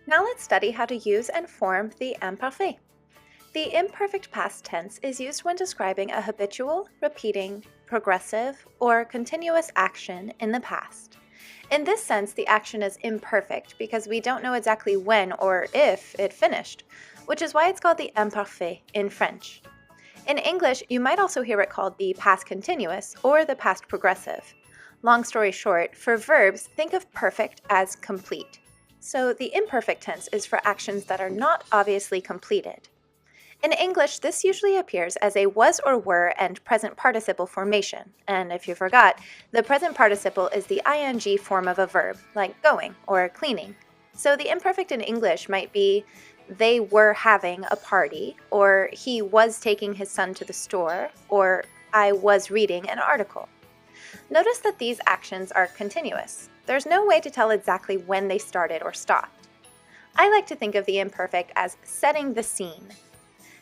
Now let's study how to use and form the imparfait. The imperfect past tense is used when describing a habitual, repeating, progressive, or continuous action in the past. In this sense, the action is imperfect because we don't know exactly when or if it finished, which is why it's called the imparfait in French. In English, you might also hear it called the past continuous or the past progressive. Long story short, for verbs, think of perfect as complete. So the imperfect tense is for actions that are not obviously completed. In English, this usually appears as a was or were and present participle formation. And if you forgot, the present participle is the ing form of a verb, like going or cleaning. So the imperfect in English might be they were having a party, or he was taking his son to the store, or I was reading an article. Notice that these actions are continuous. There's no way to tell exactly when they started or stopped. I like to think of the imperfect as setting the scene.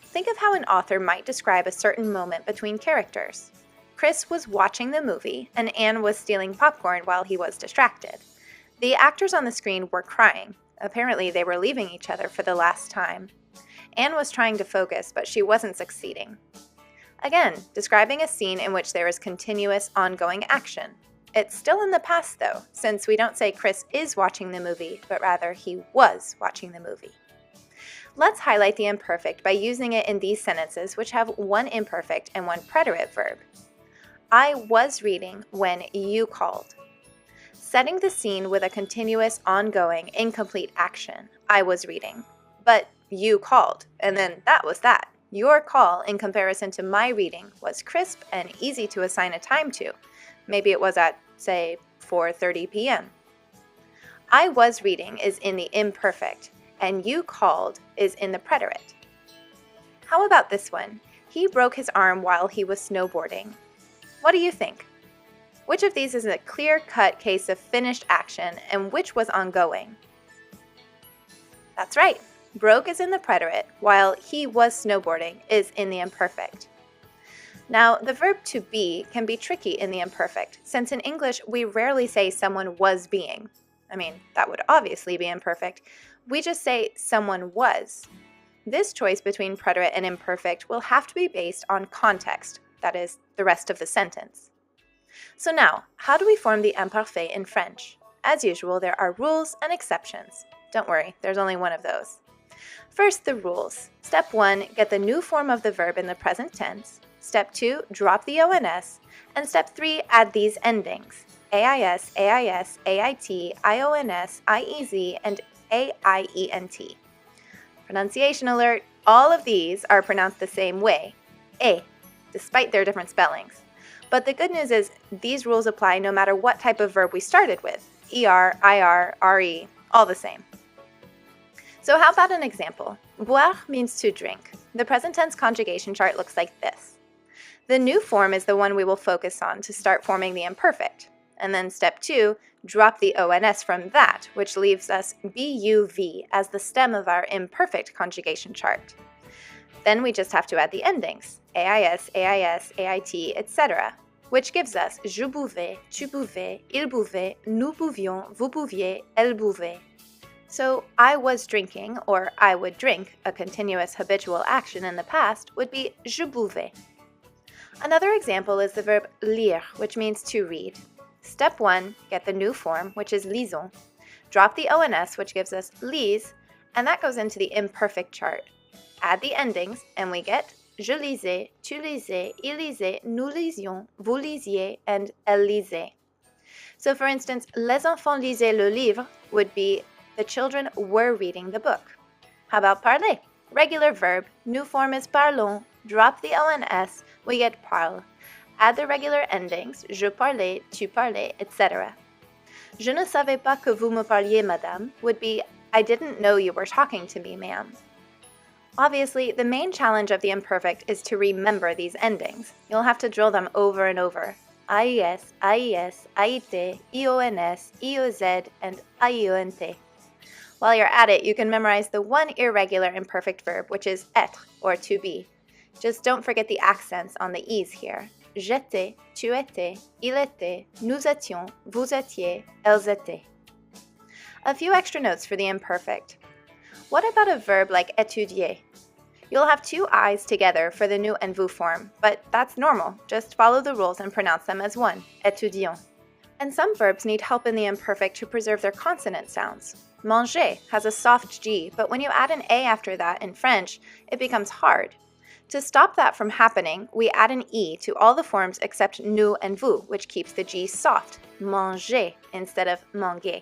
Think of how an author might describe a certain moment between characters. Chris was watching the movie, and Anne was stealing popcorn while he was distracted. The actors on the screen were crying. Apparently, they were leaving each other for the last time. Anne was trying to focus, but she wasn't succeeding. Again, describing a scene in which there is continuous, ongoing action. It's still in the past, though, since we don't say Chris is watching the movie, but rather he was watching the movie. Let's highlight the imperfect by using it in these sentences, which have one imperfect and one preterite verb. I was reading when you called. Setting the scene with a continuous, ongoing, incomplete action. I was reading. But you called, and then that was that. Your call, in comparison to my reading, was crisp and easy to assign a time to. Maybe it was at, say, 4:30 p.m. I was reading is in the imperfect, and you called is in the preterite. How about this one? He broke his arm while he was snowboarding. What do you think? Which of these is a clear-cut case of finished action, and which was ongoing? That's right. Broke is in the preterite, while he was snowboarding is in the imperfect. Now, the verb to be can be tricky in the imperfect, since in English we rarely say someone was being. I mean, that would obviously be imperfect. We just say someone was. This choice between preterite and imperfect will have to be based on context, that is, the rest of the sentence. So now, how do we form the imparfait in French? As usual, there are rules and exceptions. Don't worry, there's only one of those. First, the rules. Step 1, get the new form of the verb in the present tense. Step 2, drop the ONS. And step 3, add these endings. AIS, AIS, AIT, IONS, IEZ, and AIENT. Pronunciation alert, all of these are pronounced the same way, despite their different spellings. But the good news is these rules apply no matter what type of verb we started with, ER, IR, RE, all the same. So how about an example? Boire means to drink. The present tense conjugation chart looks like this. The new form is the one we will focus on to start forming the imperfect. And then step 2, drop the ONS from that, which leaves us BUV as the stem of our imperfect conjugation chart. Then we just have to add the endings, AIS, AIS, AIT, etc., which gives us je buvais, tu buvais, il buvait, nous buvions, vous buviez, elle buvait. So I was drinking, or I would drink, a continuous habitual action in the past, would be je buvais. Another example is the verb lire, which means to read. Step 1, get the new form, which is lisons. Drop the ONS, which gives us lise, and that goes into the imperfect chart. Add the endings, and we get je lisais, tu lisais, il lisait, nous lisions, vous lisiez, and elle lisait. So for instance, les enfants lisaient le livre would be the children were reading the book. How about parler? Regular verb, new form is parlons. Drop the ONS, we get parle. Add the regular endings, je parlais, tu parlais, etc. Je ne savais pas que vous me parliez, madame, would be I didn't know you were talking to me, ma'am. Obviously, the main challenge of the imperfect is to remember these endings. You'll have to drill them over and over. AIS, AIS, AIT, IONS, IOZ, and IONT. While you're at it, you can memorize the one irregular imperfect verb, which is être, or to be. Just don't forget the accents on the E's here. J'étais, tu étais, il était, nous étions, vous étiez, elles étaient. A few extra notes for the imperfect. What about a verb like étudier? You'll have two I's together for the nous and vous form, but that's normal. Just follow the rules and pronounce them as one, étudiant. And some verbs need help in the imperfect to preserve their consonant sounds. Manger has a soft G, but when you add an A after that in French, it becomes hard. To stop that from happening, we add an E to all the forms except nous and vous, which keeps the G soft, manger, instead of manger.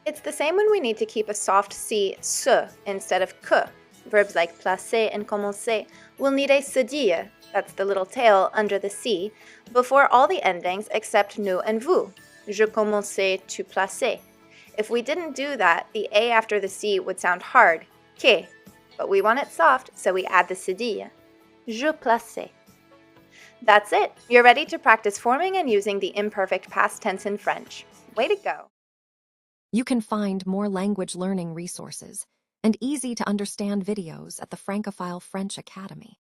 It's the same when we need to keep a soft C, se, instead of que. Verbs like placer and commencer will need a cedille, that's the little tail under the C, before all the endings except nous and vous. Je commençais tu placer. If we didn't do that, the A after the C would sound hard, que, but we want it soft, so we add the cedille. Je plaçais. That's it. You're ready to practice forming and using the imperfect past tense in French. Way to go! You can find more language learning resources and easy-to-understand videos at the Francophile French Academy.